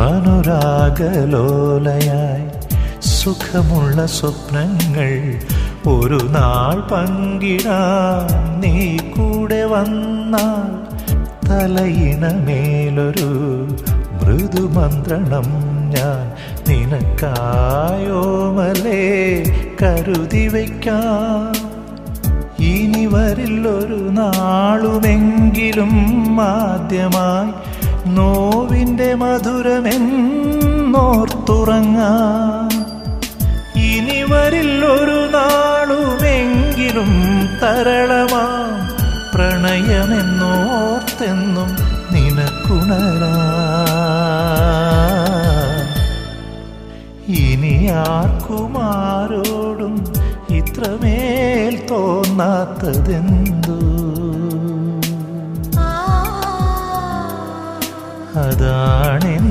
അനുരാഗലോലയായി സുഖമുള്ള സ്വപ്നങ്ങൾ ഒരു നാൾ പങ്കിടാൻ നീ കൂടെ വന്നാൽ തലയിണമേലൊരു മൃദുമന്ത്രണം ഞാൻ നിനക്കായോമലേ കരുതി വയ്ക്കാം. ഇനി വരില്ലൊരു നാളുമെങ്കിലും ആദ്യമായി നോവിൻ്റെ മധുരമെന്നോർത്തുറങ്ങാം. ഇനി വരില്ലൊരു നാളുമെങ്കിലും തരളമാം പ്രണയമെന്നോർത്തെന്നും നിനക്കുണരാം. ഇനി ആർക്കുമാരോടും ഇത്രമേൽ തോന്നാത്തതെന്തു? അതാണെൻ